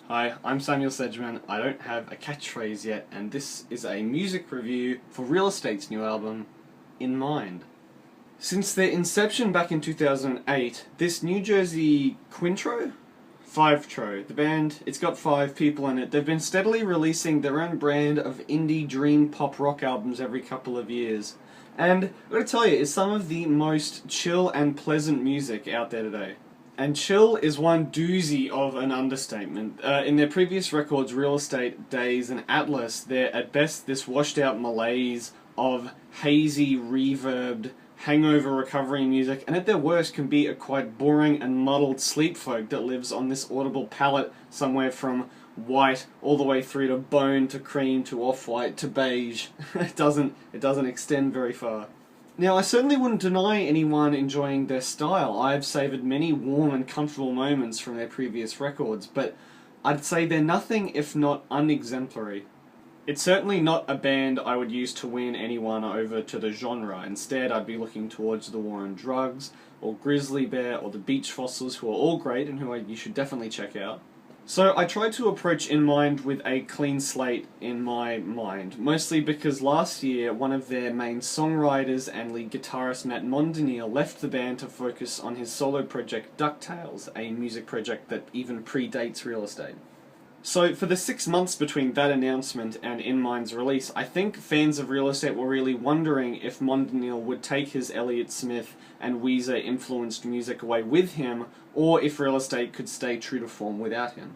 Hi, I'm Samuel Sedgman. I don't have a catchphrase yet, and this is a music review for Real Estate's new album, In Mind. Since their inception back in 2008, this New Jersey quintro? Five-tro. The band, it's got 5 people in it. They've been steadily releasing their own brand of indie dream pop rock albums every couple of years. And I've got to tell you, it's some of the most chill and pleasant music out there today. And chill is one doozy of an understatement. In their previous records, Real Estate, Days, and Atlas, they're at best this washed-out malaise of hazy, reverbed, hangover recovery music, and at their worst can be a quite boring and muddled sleep folk that lives on this audible palette somewhere from white all the way through to bone to cream to off-white to beige. It doesn't extend very far. Now, I certainly wouldn't deny anyone enjoying their style. I've savoured many warm and comfortable moments from their previous records, but I'd say they're nothing if not unexemplary. It's certainly not a band I would use to win anyone over to the genre. Instead, I'd be looking towards the War on Drugs, or Grizzly Bear, or the Beach Fossils, who are all great and who you should definitely check out. So I tried to approach In Mind with a clean slate in my mind, mostly because last year one of their main songwriters and lead guitarist Matt Mondaniel left the band to focus on his solo project DuckTales, a music project that even predates Real Estate. So for the 6 months between that announcement and In Mind's release, I think fans of Real Estate were really wondering if Mondaniel would take his Elliott Smith and Weezer influenced music away with him, or if Real Estate could stay true to form without him.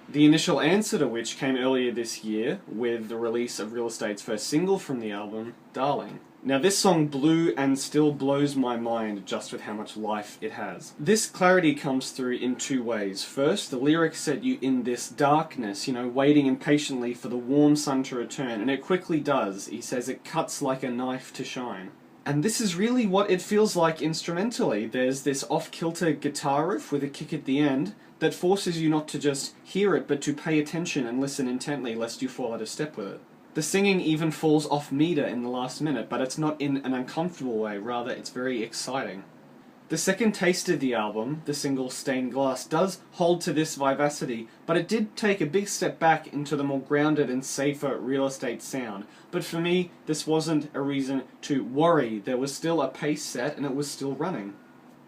The initial answer to which came earlier this year with the release of Real Estate's first single from the album, Darling. Now this song blew and still blows my mind just with how much life it has. This clarity comes through in 2 ways. First, the lyrics set you in this darkness, waiting impatiently for the warm sun to return, and it quickly does. He says it cuts like a knife to shine. And this is really what it feels like instrumentally. There's this off-kilter guitar riff with a kick at the end that forces you not to just hear it, but to pay attention and listen intently lest you fall out of step with it. The singing even falls off meter in the last minute, but it's not in an uncomfortable way, rather it's very exciting. The second taste of the album, the single Stained Glass, does hold to this vivacity, but it did take a big step back into the more grounded and safer Real Estate sound. But for me, this wasn't a reason to worry. There was still a pace set and it was still running.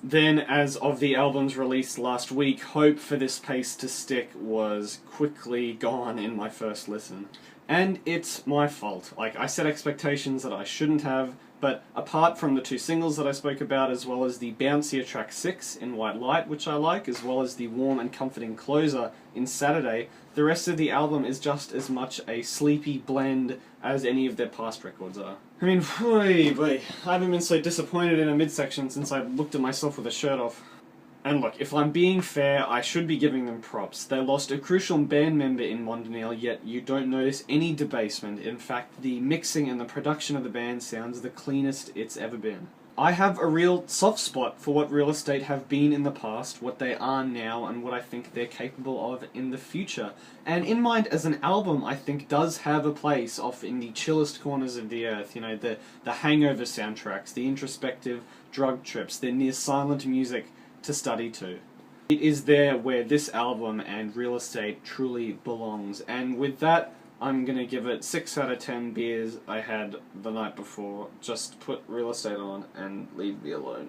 Then, as of the album's release last week, hope for this pace to stick was quickly gone in my first listen. And it's my fault. I set expectations that I shouldn't have, but apart from the 2 singles that I spoke about, as well as the bouncier track 6 in White Light, which I like, as well as the warm and comforting closer in Saturday, the rest of the album is just as much a sleepy blend as any of their past records are. I mean, boy, I haven't been so disappointed in a midsection since I looked at myself with a shirt off. And look, if I'm being fair, I should be giving them props. They lost a crucial band member in Mondaniel, yet you don't notice any debasement. In fact, the mixing and the production of the band sounds the cleanest it's ever been. I have a real soft spot for what Real Estate have been in the past, what they are now, and what I think they're capable of in the future. And In Mind as an album, I think, does have a place off in the chillest corners of the earth. The hangover soundtracks, the introspective drug trips, the near-silent music to study to. It is there where this album and Real Estate truly belongs, and with that, I'm gonna give it 6 out of 10 beers I had the night before. Just put Real Estate on and leave me alone.